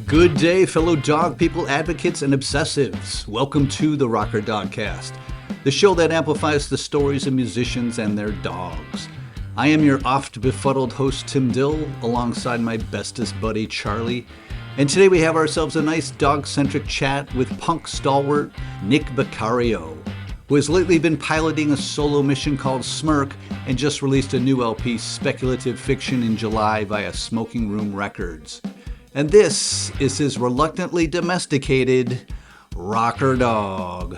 Good day, fellow dog people, advocates, and obsessives. Welcome to the Rocker Dogcast, the show that amplifies the stories of musicians and their dogs. I am your oft befuddled host, Tim Dill, alongside my bestest buddy, Charlie. And today we have ourselves a nice dog-centric chat with punk stalwart Nick Vicario, who has lately been piloting a solo mission called Smirk and just released a new LP, Speculative Fiction, in July via Smoking Room Records. And this is his reluctantly domesticated rocker dog.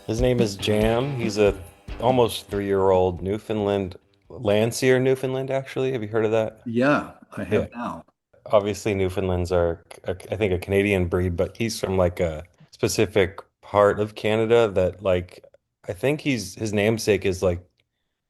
His name is Jam. He's a almost 3-year-old Newfoundland, Landseer Newfoundland, actually. Have you heard of that? Yeah, I Yeah. have now. Obviously, Newfoundlands are, I think, a Canadian breed, but he's from like a specific part of Canada that, like, I think his namesake is like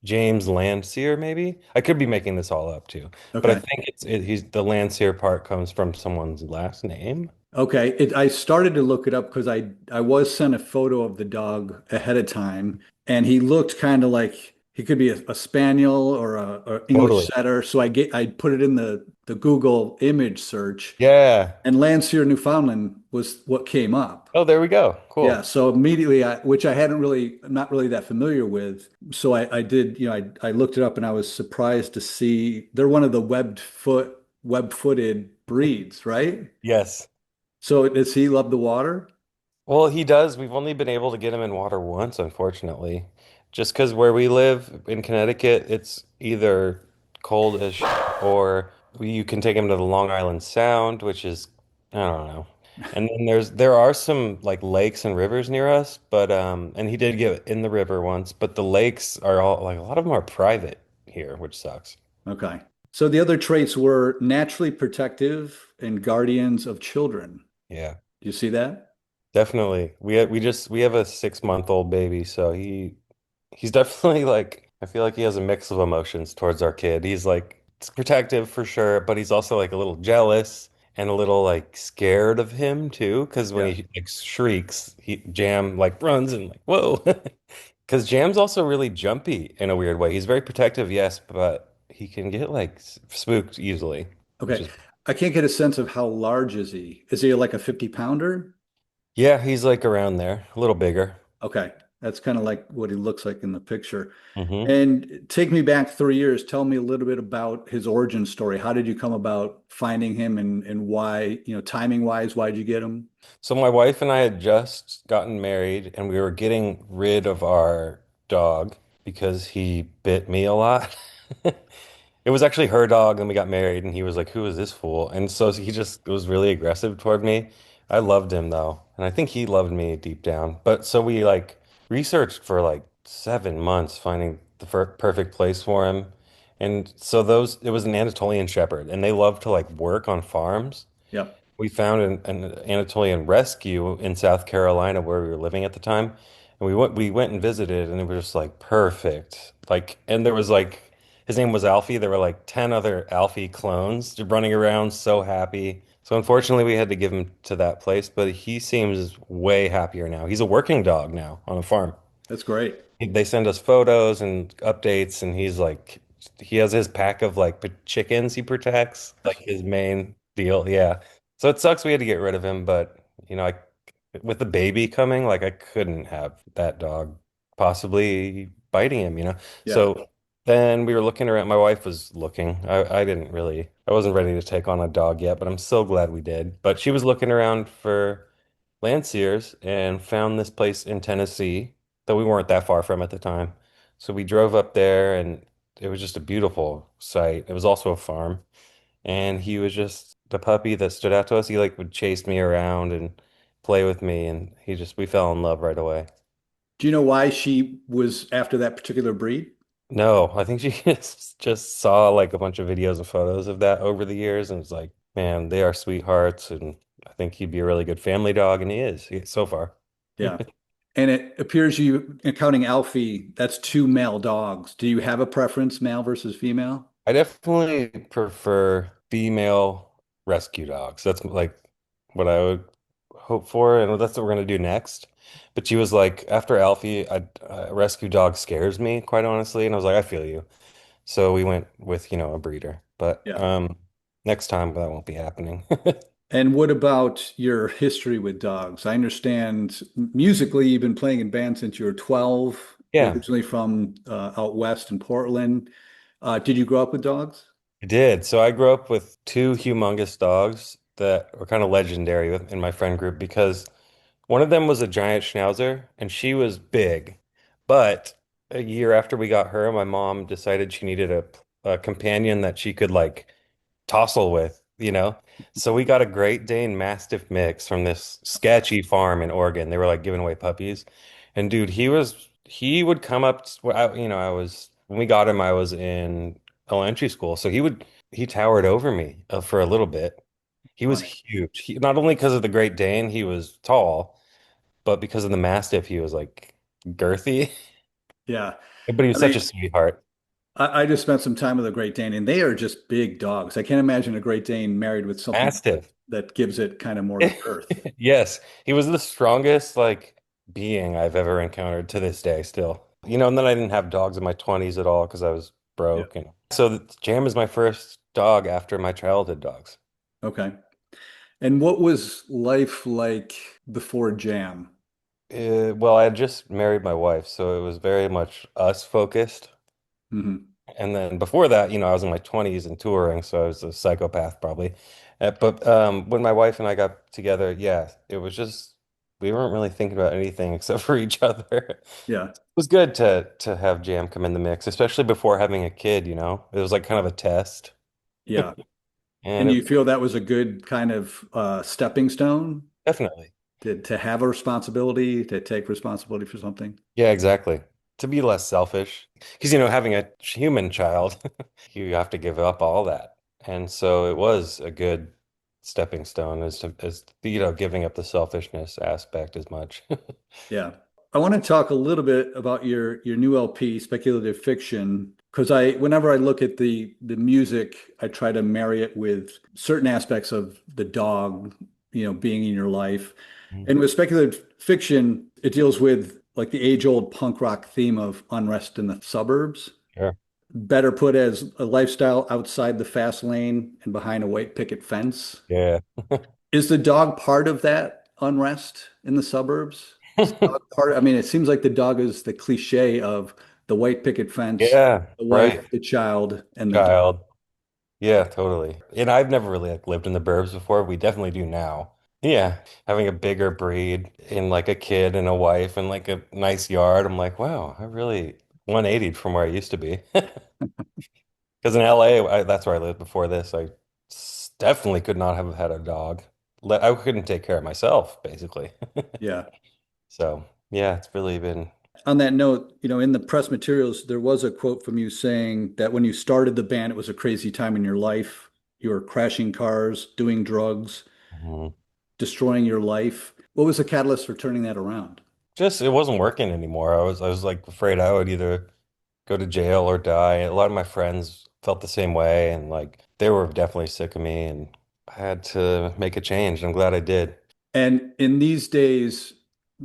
James Landseer, maybe. I could be making this all up too, but I Okay. think he's the Landseer part comes from someone's last name. Okay. I started to look it up because I was sent a photo of the dog ahead of time, and he looked kind of like he could be a spaniel or a English Totally. setter. So I put it in the Google image search, Yeah. and Landseer Newfoundland was what came up. Oh, there we go. Yeah, Cool. so immediately which I hadn't really, not really that familiar with. So I did, I looked it up and I was surprised to see they're one of the web-footed breeds, right? Yes. So does he love the water? Well, he does. We've only been able to get him in water once, unfortunately. Just because where we live in Connecticut, it's either coldish or you can take him to the Long Island Sound, which is, I don't know. And then there are some like lakes and rivers near us, but and he did get in the river once, but the lakes are all like a lot of them are private here, which sucks. Okay. So the other traits were naturally protective and guardians of children. Yeah. Do you see that? Definitely. We have a 6-month-old baby, so he's definitely like I feel like he has a mix of emotions towards our kid. He's like it's protective for sure, but he's also like a little jealous and a little like scared of him too, because when Yeah. he like shrieks, he Jam like runs and like whoa. Because Jam's also really jumpy in a weird way. He's very protective, yes, but he can get like spooked easily, which Okay. is I can't get a sense of how large is he? Is he like a 50 pounder? yeah, he's like around there, a little bigger. Okay. That's kind of like what he looks like in the picture. Hmm. And take me back 3 years. Tell me a little bit about his origin story. How did you come about finding him and why, timing wise, why'd you get him? So my wife and I had just gotten married and we were getting rid of our dog because he bit me a lot. It was actually her dog and we got married and he was like, "Who is this fool?" And so he just was really aggressive toward me. I loved him though, and I think he loved me deep down. But so we like researched for like 7 months finding the perfect place for him. And so those it was an Anatolian Shepherd and they love to like work on farms. Yep. We found an Anatolian rescue in South Carolina where we were living at the time. And we went and visited and it was just like perfect. Like and there was like his name was Alfie. There were like 10 other Alfie clones just running around so happy. So unfortunately we had to give him to that place, but he seems way happier now. He's a working dog now on a farm. That's great. They send us photos and updates and he's like he has his pack of like chickens he protects, like his main deal. Yeah. So it sucks we had to get rid of him, but I with the baby coming, like I couldn't have that dog possibly biting him. Yeah. So then we were looking around. My wife was looking. I didn't really, I wasn't ready to take on a dog yet, but I'm so glad we did. But she was looking around for Landseers and found this place in Tennessee that we weren't that far from at the time. So we drove up there and it was just a beautiful sight. It was also a farm. And he was just the puppy that stood out to us. He like would chase me around and play with me and we fell in love right away. Do you know why she was after that particular breed? No, I think she just saw like a bunch of videos and photos of that over the years and was like, man, they are sweethearts and I think he'd be a really good family dog and so far. Yeah. And it appears you, counting Alfie, that's two male dogs. Do you have a preference, male versus female? I definitely prefer female rescue dogs. That's like what I would hope for, and that's what we're gonna do next. But she was like, after Alfie, a rescue dog scares me, quite honestly. And I was like, I feel you. So we went with, a breeder. But Yeah. next time that won't be happening. And what about your history with dogs? I understand musically you've been playing in bands since you were 12, Yeah, originally from out west in Portland. Did you grow up with dogs? I did. So I grew up with two humongous dogs that were kind of legendary in my friend group because one of them was a giant Schnauzer and she was big. But a year after we got her, my mom decided she needed a companion that she could like tossle with. So we got a Great Dane Mastiff mix from this sketchy farm in Oregon. They were like giving away puppies. And dude, he would come up, when we got him, I was in elementary school. So he towered over me for a little bit. He was Funny. huge. Not only because of the Great Dane, he was tall, but because of the Mastiff, he was like girthy. Yeah. But he I was such a mean, sweetheart. I just spent some time with a Great Dane, and they are just big dogs. I can't imagine a Great Dane married with something Mastiff. that gives it kind of more girth. Yes, he was the strongest like being I've ever encountered to this day still. And then I didn't have dogs in my 20s at all because I was Yeah. broke. And so Jam is my first dog after my childhood dogs. Okay. And what was life like before Jam? Well, I had just married my wife, so it was very much us focused. Hmm. And then before that, I was in my 20s and touring, so I was a psychopath probably. But when my wife and I got together, yeah, it was just we weren't really thinking about anything except for each other. It Yeah. was good to have Jam come in the mix, especially before having a kid. It was like kind of a test. Yeah. And And you feel that was a good kind of stepping stone definitely. to have a responsibility, to take responsibility for something? Yeah, exactly. To be less selfish. Because, having a human child, you have to give up all that. And so it was a good stepping stone as giving up the selfishness aspect as much. Yeah. I want to talk a little bit about your new LP, Speculative Fiction, because whenever I look at the music, I try to marry it with certain aspects of the dog, being in your life. Mhm. And with Speculative Fiction, it deals with like the age-old punk rock theme of unrest in the suburbs. Sure. Better put as a lifestyle outside the fast lane and behind a white picket fence. Yeah. Is the dog part of that unrest in the suburbs? Is the dog part? I mean, it seems like the dog is the cliche of the white picket fence, Yeah, the right. wife, the child, and the dog. Child. Yeah, totally. And I've never really like lived in the burbs before. We definitely do now. Yeah, having a bigger breed and like a kid and a wife and like a nice yard. I'm like, wow, I really 180'd from where I used to be. Because in LA, that's where I lived before this. I definitely could not have had a dog. I couldn't take care of myself, basically. Yeah. So, yeah, it's really been, On that note, in the press materials, there was a quote from you saying that when you started the band, it was a crazy time in your life. You were crashing cars, doing drugs, mhm. destroying your life. What was the catalyst for turning that around? Just it wasn't working anymore. I was like afraid I would either go to jail or die. A lot of my friends felt the same way, and like they were definitely sick of me, and I had to make a change. I'm glad I did. And in these days,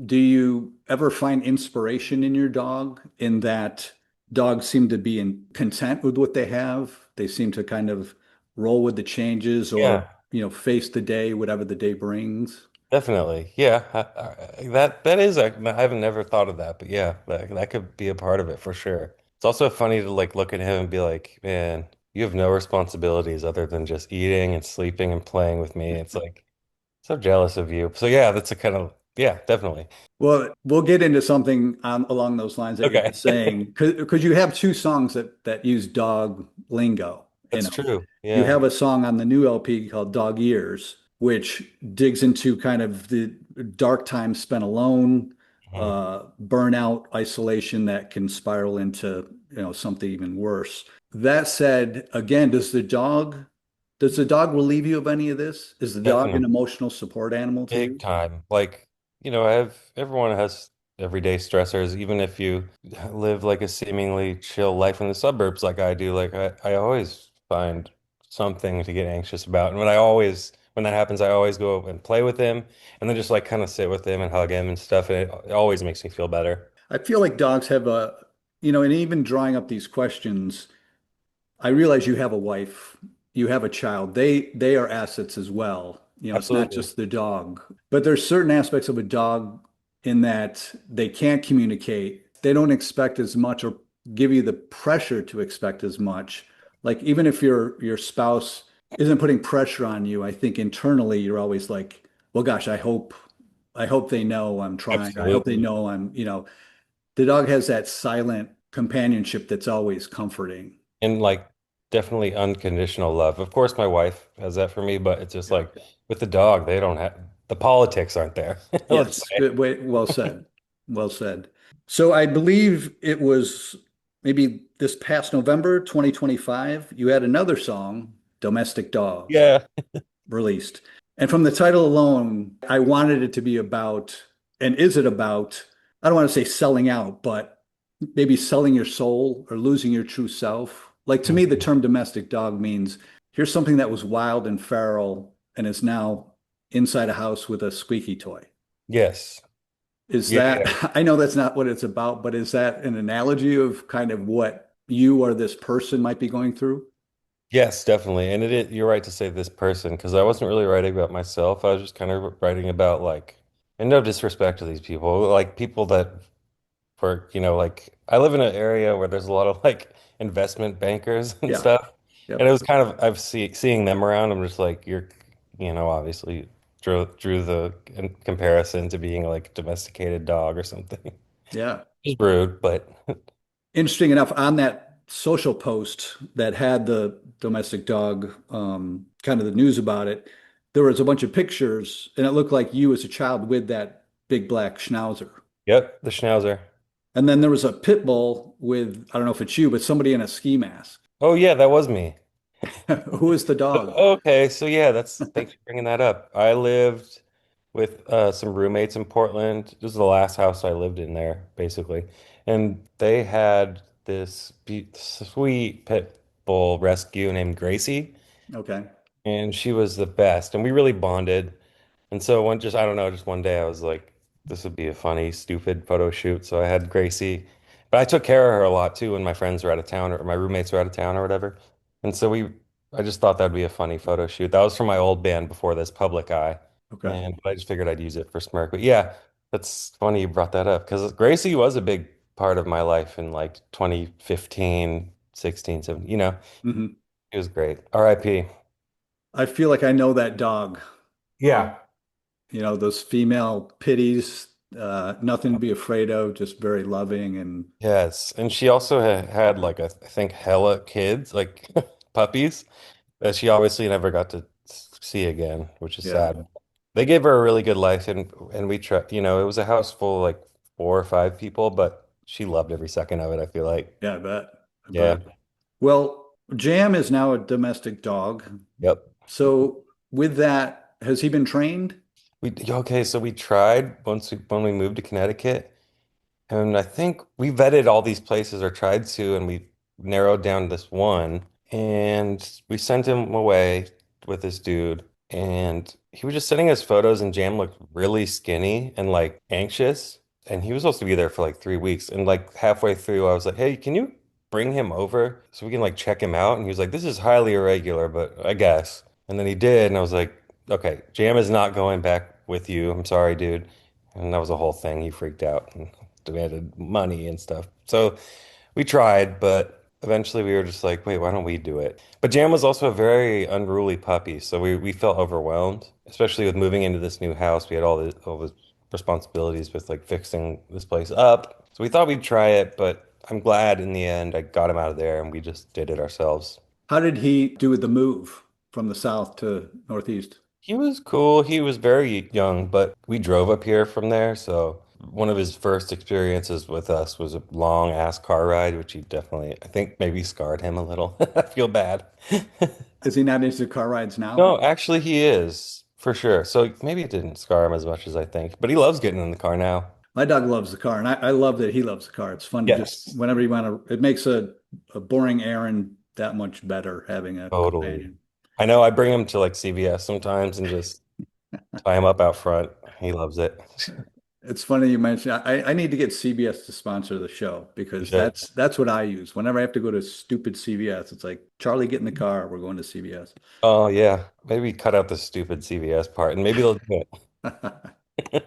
do you ever find inspiration in your dog in that dogs seem to be content with what they have? They seem to kind of roll with the changes or, Yeah, face the day, whatever the day brings. definitely. Yeah, that is. I haven't never thought of that, but yeah, that could be a part of it for sure. It's also funny to like look at him and be like, man, you have no responsibilities other than just eating and sleeping and playing with me. It's like so jealous of you. So yeah, that's a kind of yeah, definitely. Well, we'll get into something along those lines that you were Okay. saying, because you have two songs that use dog lingo. That's true. You Yeah. have a song on the new LP called Dog Ears, which digs into kind of the dark times spent alone, Mhm. burnout, isolation that can spiral into, something even worse. That said, again, does the dog relieve you of any of this? Is the dog an Definitely. emotional support animal to Big you? time. Like, I have everyone has everyday stressors, even if you live like a seemingly chill life in the suburbs like I do. Like I always find something to get anxious about. And when I always when that happens, I always go and play with him and then just like kind of sit with him and hug him and stuff. And it always makes me feel better. I feel like dogs have and even drawing up these questions, I realize you have a wife, you have a child. They are assets as well. It's not Absolutely. just the dog. But there's certain aspects of a dog in that they can't communicate. They don't expect as much or give you the pressure to expect as much. Like even if your spouse isn't putting pressure on you, I think internally you're always like, well, gosh, I hope they know I'm trying. I hope they Absolutely. know the dog has that silent companionship that's always comforting. And like definitely unconditional love. Of course, my wife has that for me, but it's just Yeah. like with the dog, they don't have the politics aren't there. Let's Yes, say. good. Well said. Well said. So I believe it was maybe this past November 2025, you had another song, Domestic Dog, Yeah. released. And from the title alone, I wanted it to be about, and is it about, I don't want to say selling out, but maybe selling your soul or losing your true self. Like to me, the Mhm. term domestic dog means here's something that was wild and feral and is now inside a house with a squeaky toy. Yes. Is Yeah. that, I know that's not what it's about, but is that an analogy of kind of what you or this person might be going through? Yes, definitely. And you're right to say this person because I wasn't really writing about myself. I was just kind of writing about like, and no disrespect to these people, like people that for, like I live in an area where there's a lot of like investment bankers and Yeah. stuff. And it Yep. was kind of seeing them around. I'm just like, obviously drew the comparison to being like a domesticated dog or something. Yeah. It's rude, but Interesting enough, on that social post that had the domestic dog, kind of the news about it, there was a bunch of pictures, and it looked like you as a child with that big black Schnauzer. yep, the Schnauzer. And then there was a pit bull with, I don't know if it's you, but somebody in a ski mask. Oh yeah, that was me. Who is the dog? Okay, so yeah, that's thanks for bringing that up. I lived with some roommates in Portland. This is the last house I lived in there, basically. And they had this be sweet pit bull rescue named Gracie, Okay. and she was the best. And we really bonded. And so I don't know, just one day I was like, this would be a funny, stupid photo shoot. So I had Gracie, but I took care of her a lot too when my friends were out of town or my roommates were out of town or whatever. And so I just thought that'd be a funny photo shoot. That was from my old band before this Public Eye. Okay. And I just figured I'd use it for Smirk. But yeah, that's funny you brought that up because Gracie was a big part of my life in like 2015, 16, 17, Hmm. it was great. RIP. I feel like I know that dog. Yeah. Those female pitties, nothing to be afraid of, just very loving and Yes, and she also had like I think hella kids, like puppies, that she obviously never got to see again, which is yeah, sad. They gave her a really good life, and we tried. It was a house full of like 4 or 5 people, but she loved every second of it. I feel like, yeah, I bet. I yeah, bet. Well, Jam is now a domestic dog. yep. So with that, has he been trained? Okay, so we tried when we moved to Connecticut. And I think we vetted all these places or tried to, and we narrowed down this one. And we sent him away with this dude. And he was just sending us photos, and Jam looked really skinny and like anxious. And he was supposed to be there for like 3 weeks. And like halfway through, I was like, hey, can you bring him over so we can like check him out? And he was like, this is highly irregular, but I guess. And then he did. And I was like, okay, Jam is not going back with you. I'm sorry, dude. And that was a whole thing. He freaked out and demanded money and stuff. So we tried, but eventually we were just like, wait, why don't we do it? But Jam was also a very unruly puppy, so we felt overwhelmed, especially with moving into this new house. We had all the responsibilities with like fixing this place up. So we thought we'd try it, but I'm glad in the end I got him out of there and we just did it ourselves. How did he do with the move from the south to northeast? He was cool. He was very young, but we drove up here from there. So one of his first experiences with us was a long ass car ride, which he definitely, I think maybe scarred him a little. I feel bad. Is he not into car rides now? No, actually he is for sure. So maybe it didn't scar him as much as I think, but he loves getting in the car now. My dog loves the car, and I love that he loves the car. It's fun to just Yes, whenever you want to, it makes a boring errand that much better having a totally. companion. I know I bring him to like CVS sometimes and just tie him up out front. He loves it. It's funny you mentioned I need to get CBS to sponsor the show You because should. that's what I use. Whenever I have to go to stupid CVS, it's like, Charlie, get in the car. We're going to CVS. Oh yeah. Maybe cut out the stupid CVS part and maybe they'll do it.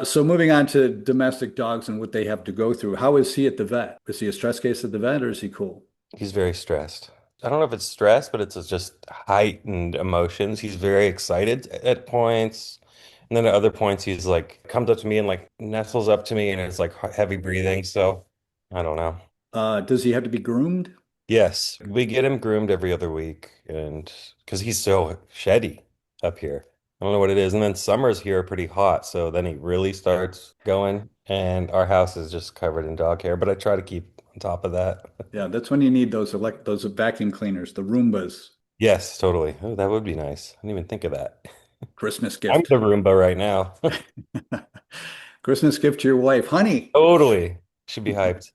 So moving on to domestic dogs and what they have to go through. How is he at the vet? Is he a stress case at the vet or is he cool? He's very stressed. I don't know if it's stress, but it's just heightened emotions. He's very excited at points. And then at other points, he's like, comes up to me and like nestles up to me and it's like heavy breathing. So I don't know. Does he have to be groomed? Yes, we get him groomed every other week. And because he's so sheddy up here, I don't know what it is. And then summers here are pretty hot. So then he really starts going. And our house is just covered in dog hair, but I try to keep on top of that. Yeah, that's when you need those vacuum cleaners, the Roombas. Yes, totally. Oh, that would be nice. I didn't even think of that. Christmas I'm gift. the Roomba right now. Christmas gift to your wife, honey. Totally. Should be hyped.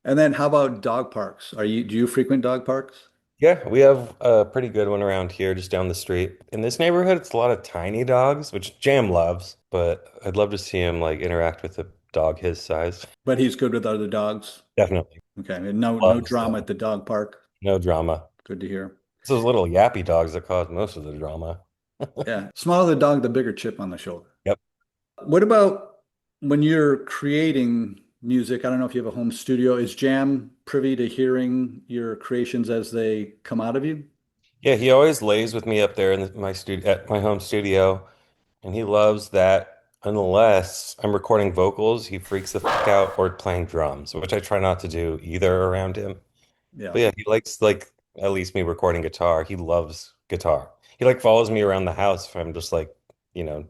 And then how about dog parks? Do you frequent dog parks? Yeah, we have a pretty good one around here, just down the street. In this neighborhood, it's a lot of tiny dogs, which Jam loves, but I'd love to see him like interact with a dog his size. But he's good with other dogs. Definitely. Okay, and no Loves drama at dog. the dog park. No drama. Good to hear. It's those little yappy dogs that cause most of the drama. Yeah, smaller the dog, the bigger chip on the shoulder. Yep. What about when you're creating music? I don't know if you have a home studio. Is Jam privy to hearing your creations as they come out of you? Yeah, he always lays with me up there in my studio at my home studio. And he loves that unless I'm recording vocals, he freaks the fuck out or playing drums, which I try not to do either around him. Yeah, But yeah, he likes like at least me recording guitar. He loves guitar. He like follows me around the house if I'm just like, you know,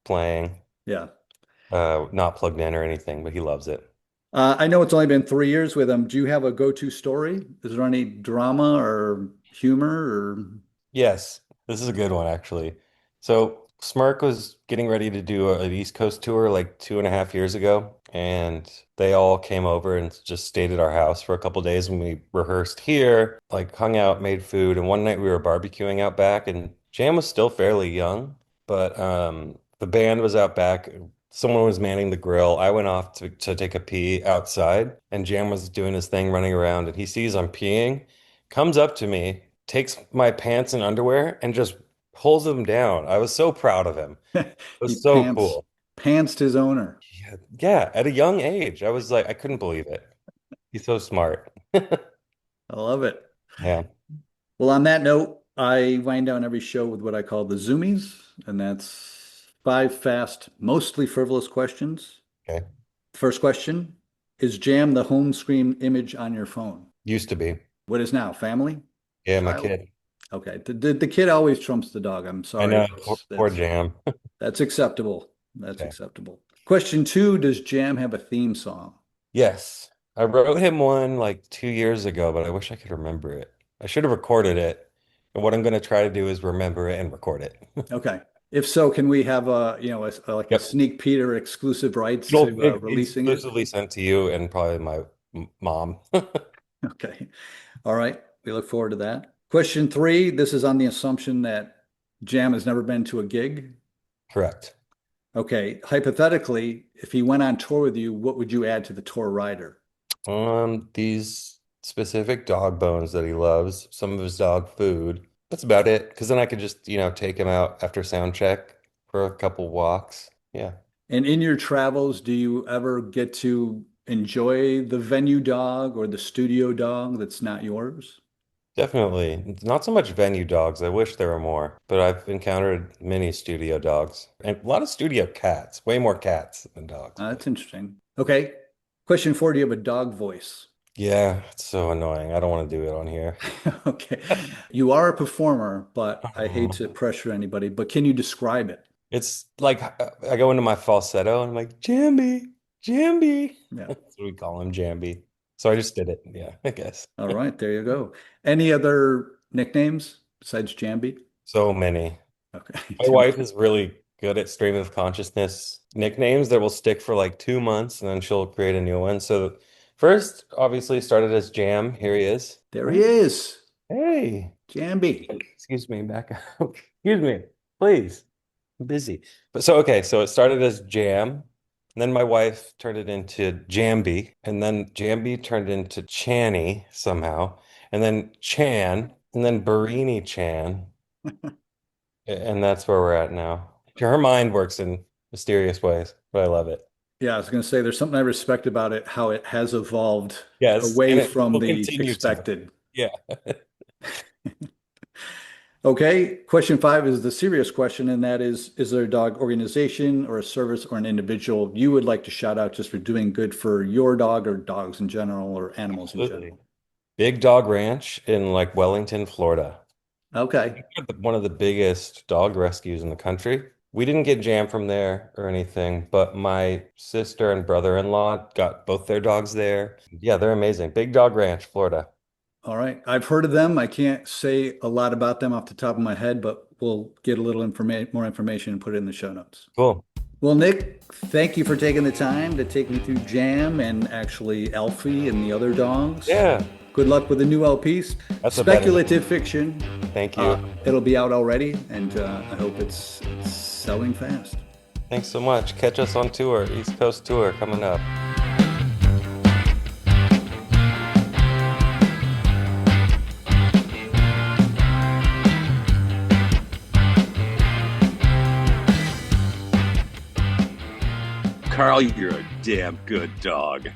playing, yeah. not plugged in or anything, but he loves it. I know it's only been 3 years with him. Do you have a go-to story? Is there any drama or humor or Yes, this is a good one actually. So Smirk was getting ready to do an East Coast tour like 2.5 years ago, and they all came over and just stayed at our house for a couple days when we rehearsed here, like hung out, made food, and one night we were barbecuing out back, and Jam was still fairly young, but the band was out back. Someone was manning the grill. I went off to take a pee outside, and Jam was doing his thing running around, and he sees I'm peeing, comes up to me, takes my pants and underwear and just pulls them down. I was so proud of him. It he was so cool. pantsed his owner? Yeah, yeah, at a young age, I was like, I couldn't believe it. He's so smart. I love it. Yeah. Well, on that note, I wind down every show with what I call the Zoomies, and that's five fast, mostly frivolous questions. Okay. First question, is Jam the home screen image on your phone? Used to be. What is now? Family? Yeah, my Child? kid. Okay. The kid always trumps the dog. I'm I sorry. know. Poor Jam. That's acceptable. That's Okay. acceptable. Question two, does Jam have a theme song? Yes. I wrote him one like 2 years ago, but I wish I could remember it. I should have recorded it. And what I'm going to try to do is remember it and record it. Okay. If so, can we have like a Yep. sneak peek or exclusive rights It'll to releasing it? exclusively sent to you and probably my mom. Okay. All right. We look forward to that. Question three, this is on the assumption that Jam has never been to a gig. Correct. Okay. Hypothetically, if he went on tour with you, what would you add to the tour rider? These specific dog bones that he loves, some of his dog food. That's about it. Because then I could just, take him out after sound check for a couple walks. Yeah, And in your travels, do you ever get to enjoy the venue dog or the studio dog that's not yours? definitely. It's not so much venue dogs. I wish there were more, but I've encountered many studio dogs and a lot of studio cats, way more cats than dogs. That's interesting. Okay. Question four, do you have a dog voice? Yeah, it's so annoying. I don't want to do it on here. Okay. You are a performer, but I hate to pressure anybody, but can you describe it? It's like I go into my falsetto and I'm like, Jamby, Jamby. Yeah. That's what we call him, Jamby. So I just did it. Yeah, I guess. All right. There you go. Any other nicknames besides Jambi? So many. Okay. My wife is really good at stream of consciousness nicknames that will stick for like 2 months and then she'll create a new one. So first, obviously, started as Jam. Here he is. There he is. Hey, Jambi. excuse me, back up. Excuse me, please. I'm busy. But so okay, so it started as Jam, and then my wife turned it into Jambi, and then Jambi turned into Channy somehow, and then Chan, and then Barini Chan, and that's where we're at now. Her mind works in mysterious ways, but I love it. Yeah, I was going to say there's something I respect about it, how it has evolved Yes, away and it from will the continue to. expected. Yeah. Okay, question five is the serious question, and that is there a dog organization or a service or an individual you would like to shout out just for doing good for your dog or dogs in general or animals in Absolutely. general? Big Dog Ranch in like Wellington, Florida. Okay. One of the biggest dog rescues in the country. We didn't get Jam from there or anything, but my sister and brother-in-law got both their dogs there. Yeah, they're amazing. Big Dog Ranch, Florida. All right. I've heard of them. I can't say a lot about them off the top of my head, but we'll get a little more information and put it in the show notes. Cool. Well, Nick, thank you for taking the time to take me through Jam and actually Alfie and the other dogs. Yeah, Good luck with the new LPs. that's a better name. Speculative fiction. Thank you. It'll be out already, and I hope it's selling fast. Thanks so much. Catch us on tour, East Coast tour coming up. Carl, you're a damn good dog.